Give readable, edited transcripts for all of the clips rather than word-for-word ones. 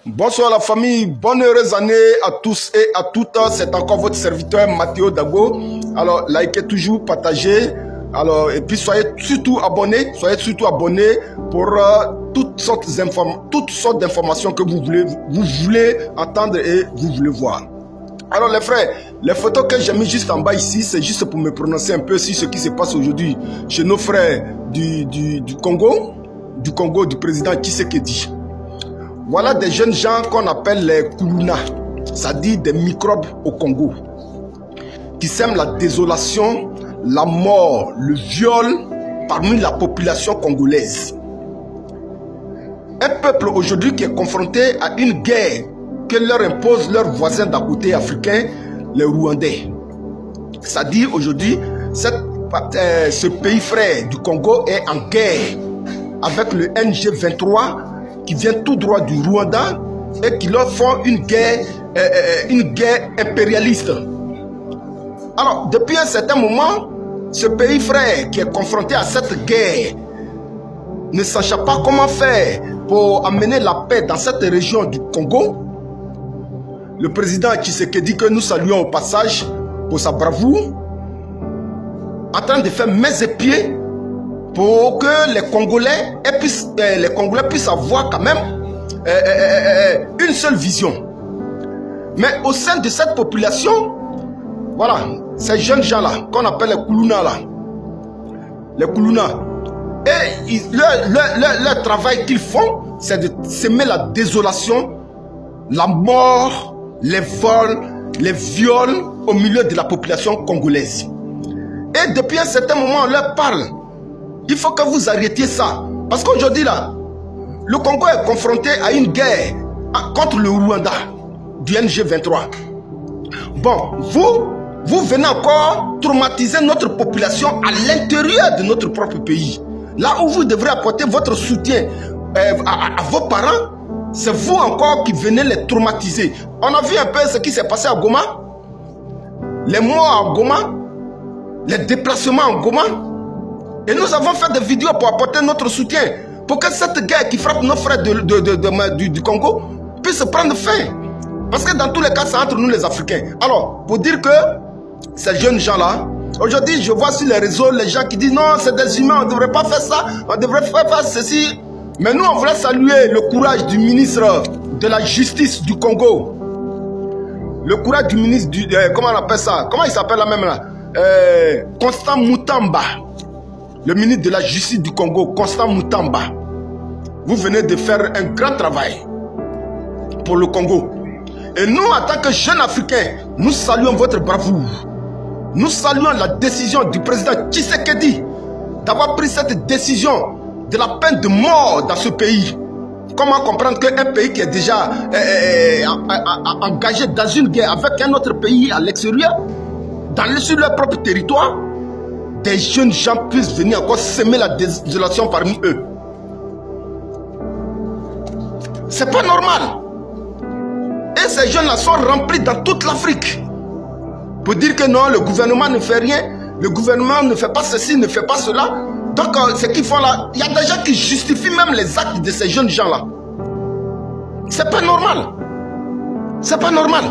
Bonsoir la famille, bonne heureuse année à tous et à toutes. C'est encore votre serviteur Mathéo Dago. Alors likez toujours, partagez. Alors et puis soyez surtout abonnés pour toutes sortes d'informations que vous voulez entendre et vous voulez voir. Alors les frères, les photos que j'ai mis juste en bas ici, c'est juste pour me prononcer un peu sur ce qui se passe aujourd'hui chez nos frères du Congo, du président Tshisekedi. Voilà des jeunes gens qu'on appelle les Kuluna, c'est-à-dire des microbes au Congo, qui sèment la désolation, la mort, le viol parmi la population congolaise. Un peuple aujourd'hui qui est confronté à une guerre que leur imposent leurs voisins d'à côté africains, les Rwandais. C'est-à-dire aujourd'hui, ce pays frère du Congo est en guerre avec le NG23 qui vient tout droit du Rwanda et qui leur font une guerre impérialiste. Alors, depuis un certain moment, ce pays frère qui est confronté à cette guerre ne sachant pas comment faire pour amener la paix dans cette région du Congo. Le président Tshisekedi, que nous saluons au passage pour sa bravoure, en train de faire mains et pieds pour que les Congolais puissent avoir quand même une seule vision. Mais au sein de cette population, voilà, ces jeunes gens-là, qu'on appelle les Kuluna, les Kuluna, et leur travail qu'ils font, c'est de semer la désolation, la mort, les vols, les viols au milieu de la population congolaise. Et depuis un certain moment, on leur parle. Il faut que vous arrêtiez ça. Parce qu'aujourd'hui, là, le Congo est confronté à une guerre contre le Rwanda du NG23. Bon, vous venez encore traumatiser notre population à l'intérieur de notre propre pays. Là où vous devrez apporter votre soutien à vos parents, c'est vous encore qui venez les traumatiser. On a vu un peu ce qui s'est passé à Goma, les morts à Goma, les déplacements à Goma. Et nous avons fait des vidéos pour apporter notre soutien, pour que cette guerre qui frappe nos frères du Congo puisse prendre fin. Parce que dans tous les cas, c'est entre nous les Africains. Alors, pour dire que ces jeunes gens-là, aujourd'hui, je vois sur les réseaux les gens qui disent non, c'est des humains, on ne devrait pas faire ça, on devrait faire ceci. Mais nous, on voulait saluer le courage du ministre de la Justice du Congo. Le courage du ministre du... comment on appelle ça? Comment il s'appelle là même là? Constant Mutamba. Le ministre de la Justice du Congo, Constant Mutamba. Vous venez de faire un grand travail pour le Congo. Et nous, en tant que jeunes Africains, nous saluons votre bravoure. Nous saluons la décision du président Tshisekedi d'avoir pris cette décision de la peine de mort dans ce pays. Comment comprendre qu'un pays qui est déjà engagé dans une guerre avec un autre pays à l'extérieur, sur leur propre territoire, des jeunes gens puissent venir encore semer la désolation parmi eux. C'est pas normal. Et ces jeunes-là sont remplis dans toute l'Afrique pour dire que non, le gouvernement ne fait rien, le gouvernement ne fait pas ceci, ne fait pas cela. Donc, ce qu'ils font là, il y a des gens qui justifient même les actes de ces jeunes gens-là. C'est pas normal. C'est pas normal.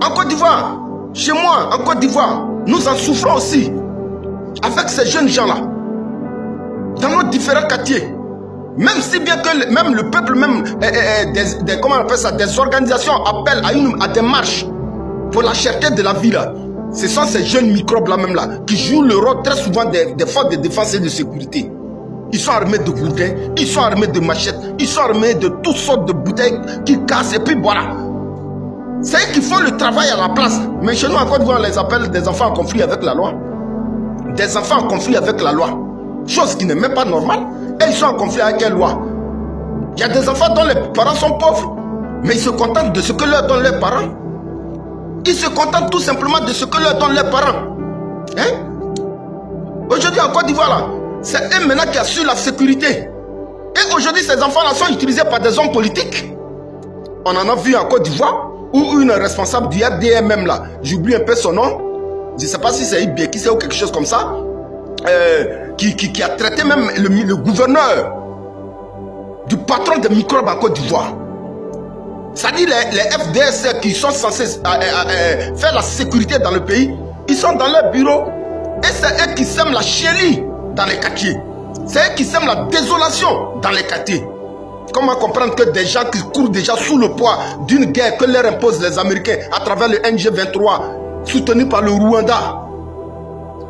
En Côte d'Ivoire, chez moi, en Côte d'Ivoire, nous en souffrons aussi avec ces jeunes gens-là. Dans nos différents quartiers. Même si bien que même le peuple, même comment on appelle ça, des organisations appellent à des marches pour la cherté de la vie là. Ce sont ces jeunes microbes là même là qui jouent le rôle très souvent des forces de défense et de sécurité. Ils sont armés de gourdins, ils sont armés de machettes, ils sont armés de toutes sortes de bouteilles qui cassent et puis voilà. C'est eux qui font le travail à la place. Mais chez nous en Côte d'Ivoire, on les appelle des enfants en conflit avec la loi. Des enfants en conflit avec la loi. Chose qui n'est même pas normale. Et ils sont en conflit avec quelle loi? Il y a des enfants dont les parents sont pauvres, mais ils se contentent de ce que leur donnent leurs parents. Ils se contentent tout simplement de ce que leur donnent leurs parents. Hein? Aujourd'hui en Côte d'Ivoire, c'est eux maintenant qui assurent la sécurité. Et aujourd'hui, ces enfants-là sont utilisés par des hommes politiques. On en a vu en Côte d'Ivoire, où une responsable du RDM même là, j'oublie un peu son nom, je ne sais pas si c'est Ibeki ou quelque chose comme ça, qui a traité même le gouverneur du patron des microbes en Côte d'Ivoire. C'est-à-dire les FDS qui sont censés faire la sécurité dans le pays, ils sont dans leur bureau et c'est eux qui sèment la chienlit dans les quartiers. C'est eux qui sèment la désolation dans les quartiers. Comment comprendre que des gens qui courent déjà sous le poids d'une guerre que leur imposent les Américains à travers le NG23 soutenu par le Rwanda?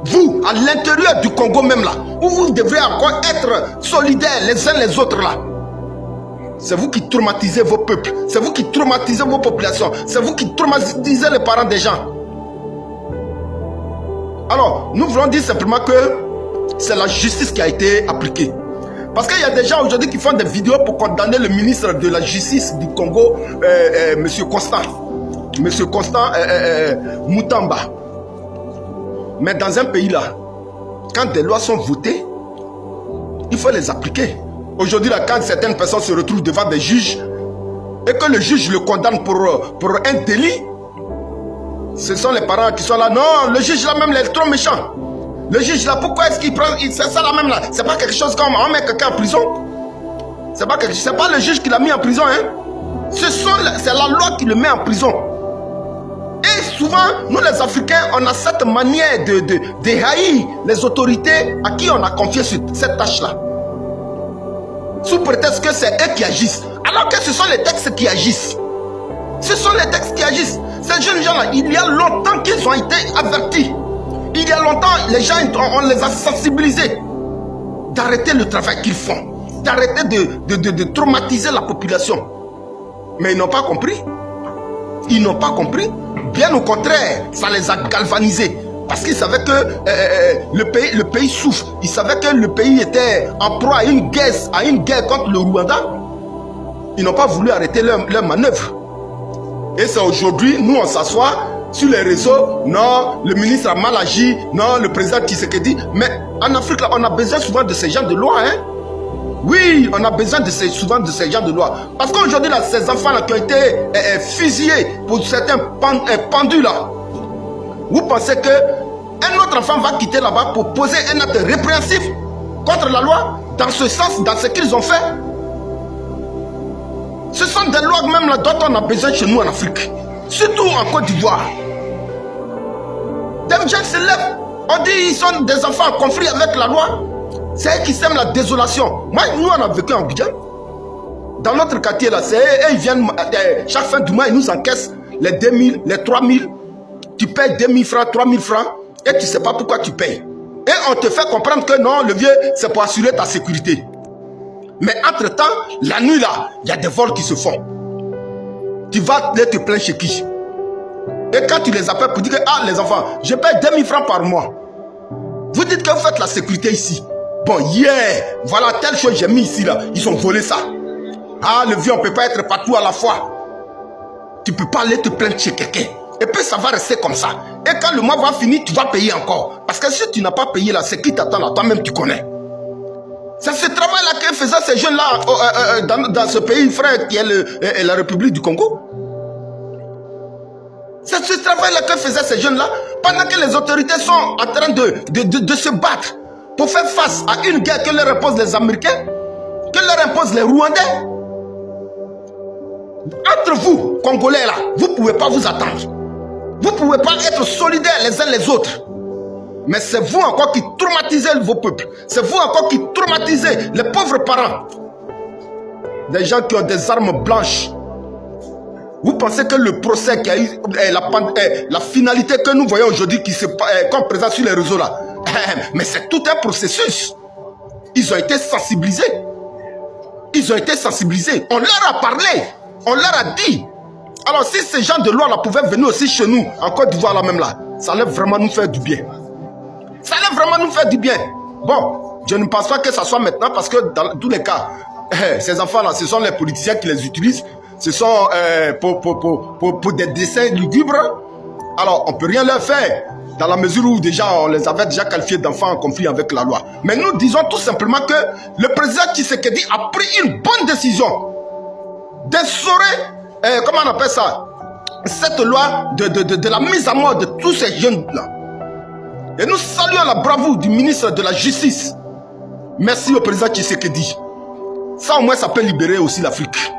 Vous, à l'intérieur du Congo même là, où vous devrez encore être solidaires les uns les autres là, c'est vous qui traumatisez vos peuples, c'est vous qui traumatisez vos populations, c'est vous qui traumatisez les parents des gens. Alors, nous voulons dire simplement que c'est la justice qui a été appliquée. Parce qu'il y a des gens aujourd'hui qui font des vidéos pour condamner le ministre de la Justice du Congo, M. Constant Moutamba. Mais dans un pays là, quand des lois sont votées, il faut les appliquer. Aujourd'hui là, quand certaines personnes se retrouvent devant des juges et que le juge le condamne pour un délit, ce sont les parents qui sont là. Non, le juge là même, il est trop méchant. Le juge là, pourquoi est-ce qu'il prend... C'est ça là même là. C'est pas quelque chose comme on met quelqu'un en prison. C'est pas le juge qui l'a mis en prison. Hein. C'est la loi qui le met en prison. Et souvent, nous les Africains, on a cette manière de haïr les autorités à qui on a confié cette tâche-là. Sous prétexte que c'est eux qui agissent. Alors que ce sont les textes qui agissent. Ce sont les textes qui agissent. Ces jeunes gens-là, il y a longtemps qu'ils ont été avertis. Il y a longtemps, les gens, on les a sensibilisés d'arrêter le travail qu'ils font, d'arrêter de traumatiser la population. Mais ils n'ont pas compris. Ils n'ont pas compris. Bien au contraire, ça les a galvanisés. Parce qu'ils savaient que le pays souffre. Ils savaient que le pays était en proie à une guerre contre le Rwanda. Ils n'ont pas voulu arrêter leur manœuvre. Et c'est aujourd'hui, nous on s'assoit sur les réseaux, non, le ministre a mal agi, non, le président Tshisekedi. Mais en Afrique, là, on a besoin souvent de ces gens de loi. Hein? Oui, on a besoin souvent de ces gens de loi. Parce qu'aujourd'hui, là, ces enfants-là qui ont été fusillés pour certains pendus, là, vous pensez qu'un autre enfant va quitter là-bas pour poser un acte répréhensif contre la loi, dans ce sens, dans ce qu'ils ont fait? Ce sont des lois même là dont on a besoin chez nous en Afrique. Surtout en Côte d'Ivoire. Des gens se lèvent. On dit qu'ils sont des enfants en conflit avec la loi. C'est eux qui sèment la désolation. Moi, nous, on a vécu en Abidjan. Dans notre quartier, là, c'est eux, ils viennent, chaque fin du mois, ils nous encaissent les 2000, les 3000. Tu payes 2000 francs, 3000 francs, et tu ne sais pas pourquoi tu payes. Et on te fait comprendre que non, le vieux, c'est pour assurer ta sécurité. Mais entre-temps, la nuit, là, il y a des vols qui se font. Tu vas te plaindre chez qui? Et quand tu les appelles pour dire que, ah, les enfants, je paye 2000 francs par mois. Vous dites que vous faites la sécurité ici. Bon, voilà telle chose j'ai mis ici, là. Ils ont volé ça. Ah, le vieux, on ne peut pas être partout à la fois. Tu ne peux pas aller te plaindre chez quelqu'un. Et puis, ça va rester comme ça. Et quand le mois va finir, tu vas payer encore. Parce que si tu n'as pas payé là, c'est qui t'attend là? Toi-même, tu connais. C'est ce travail-là que faisaient ces jeunes-là dans ce pays, frère, qui est la République du Congo. C'est ce travail-là que faisaient ces jeunes-là pendant que les autorités sont en train de se battre pour faire face à une guerre que leur imposent les Américains, que leur imposent les Rwandais. Entre vous, Congolais, là, vous ne pouvez pas vous attendre. Vous ne pouvez pas être solidaires les uns les autres. Mais c'est vous encore qui traumatisez vos peuples. C'est vous encore qui traumatisez les pauvres parents. Des gens qui ont des armes blanches. Vous pensez que le procès qui a eu la finalité que nous voyons aujourd'hui qui se présente sur les réseaux là, mais c'est tout un processus. Ils ont été sensibilisés. Ils ont été sensibilisés. On leur a parlé. On leur a dit. Alors si ces gens de loi là pouvaient venir aussi chez nous, en Côte d'Ivoire là même là, ça allait vraiment nous faire du bien. Ça allait vraiment nous faire du bien. Bon, je ne pense pas que ça soit maintenant parce que dans tous les cas, ces enfants-là, ce sont les politiciens qui les utilisent. Ce sont pour des dessins lugubres. Alors, on ne peut rien leur faire dans la mesure où déjà on les avait déjà qualifiés d'enfants en conflit avec la loi. Mais nous disons tout simplement que le président Tshisekedi a pris une bonne décision d'instaurer, comment on appelle ça, cette loi de la mise à mort de tous ces jeunes-là. Et nous saluons la bravoure du ministre de la Justice. Merci au président Tshisekedi. Ça au moins ça peut libérer aussi l'Afrique.